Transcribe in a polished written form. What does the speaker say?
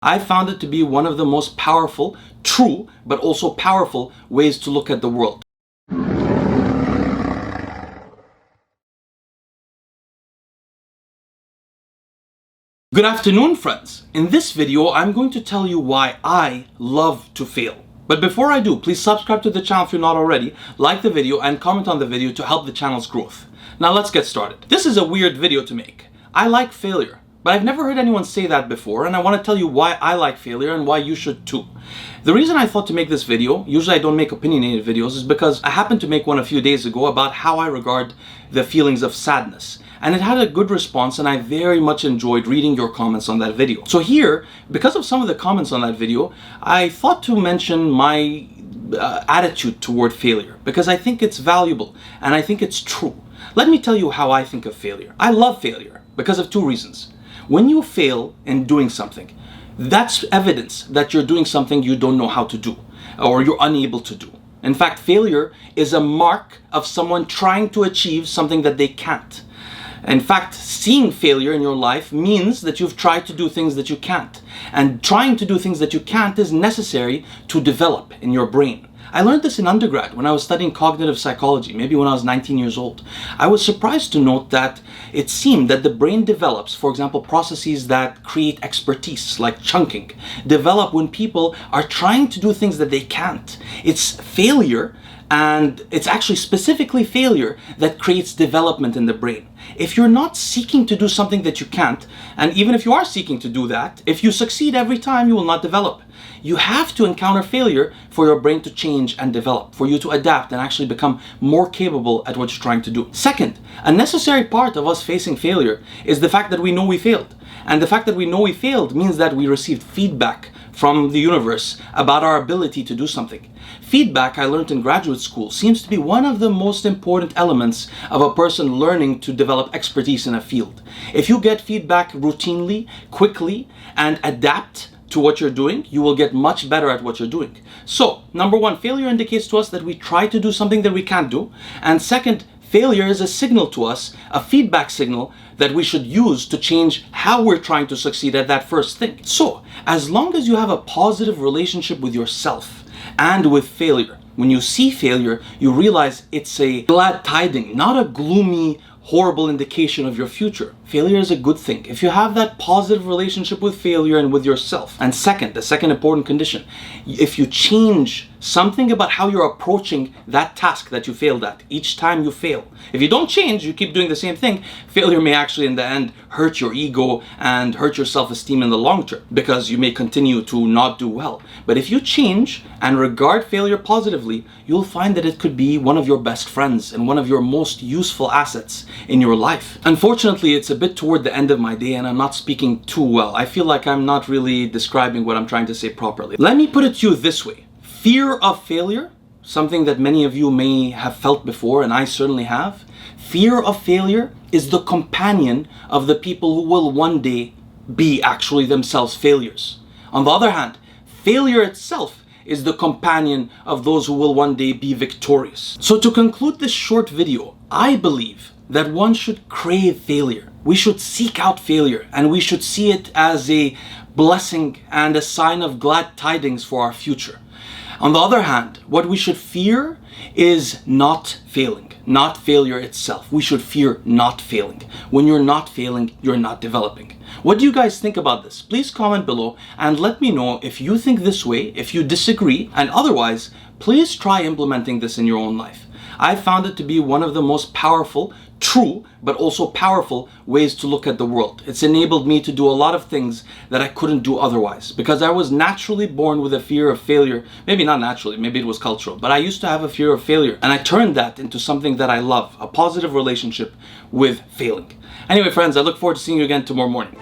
I found it to be one of the most powerful, true, but also powerful ways to look at the world. Good afternoon, friends. In this video, I'm going to tell you why I love to fail. But before I do, please subscribe to the channel if you're not already, like the video, and comment on the video to help the channel's growth. Now let's get started. This is a weird video to make. I like failure. But I've never heard anyone say that before, and I want to tell you why I like failure and why you should too. The reason I thought to make this video, usually I don't make opinionated videos, is because I happened to make one a few days ago about how I regard the feelings of sadness. And it had a good response, and I very much enjoyed reading your comments on that video. So here, because of some of the comments on that video, I thought to mention my attitude toward failure, because I think it's valuable and I think it's true. Let me tell you how I think of failure. I love failure because of two reasons. When you fail in doing something, that's evidence that you're doing something you don't know how to do or you're unable to do. In fact, failure is a mark of someone trying to achieve something that they can't. In fact, seeing failure in your life means that you've tried to do things that you can't. And trying to do things that you can't is necessary to develop in your brain. I learned this in undergrad when I was studying cognitive psychology, maybe when I was 19 years old. I was surprised to note that it seemed that the brain develops, for example, processes that create expertise, like chunking, develop when people are trying to do things that they can't. It's failure, and it's actually specifically failure that creates development in the brain. If you're not seeking to do something that you can't, and even if you are seeking to do that, if you succeed every time, you will not develop. You have to encounter failure for your brain to change and develop, for you to adapt and actually become more capable at what you're trying to do. Second, a necessary part of us facing failure is the fact that we know we failed. And the fact that we know we failed means that we received feedback from the universe about our ability to do something. Feedback, I learned in graduate school, seems to be one of the most important elements of a person learning to develop expertise in a field. If you get feedback routinely, quickly, and adapt to what you're doing, you will get much better at what you're doing. So, number one, failure indicates to us that we try to do something that we can't do. And second, failure is a signal to us, a feedback signal that we should use to change how we're trying to succeed at that first thing. So, as long as you have a positive relationship with yourself and with failure, when you see failure, you realize it's a glad tiding, not a gloomy, horrible indication of your future. Failure is a good thing. If you have that positive relationship with failure and with yourself. And second, the second important condition, if you change something about how you're approaching that task that you failed at each time you fail. If you don't change, you keep doing the same thing, failure may actually in the end hurt your ego and hurt your self-esteem in the long term, because you may continue to not do well. But if you change and regard failure positively, you'll find that it could be one of your best friends and one of your most useful assets in your life. Unfortunately, it's a bit toward the end of my day and I'm not speaking too well. I feel like I'm not really describing what I'm trying to say properly. Let me put it to you this way. Fear of failure, something that many of you may have felt before, and I certainly have. Fear of failure is the companion of the people who will one day be actually themselves failures. On the other hand, failure itself is the companion of those who will one day be victorious. So to conclude this short video, I believe that one should crave failure. We should seek out failure, and we should see it as a blessing and a sign of glad tidings for our future. On the other hand, what we should fear is not failing, not failure itself. We should fear not failing. When you're not failing, you're not developing. What do you guys think about this? Please comment below and let me know if you think this way, if you disagree, and otherwise, please try implementing this in your own life. I found it to be one of the most powerful, true, but also powerful ways to look at the world. It's enabled me to do a lot of things that I couldn't do otherwise, because I was naturally born with a fear of failure. Maybe not naturally, maybe it was cultural, but I used to have a fear of failure, and I turned that into something that I love, a positive relationship with failing. Anyway, friends, I look forward to seeing you again tomorrow morning.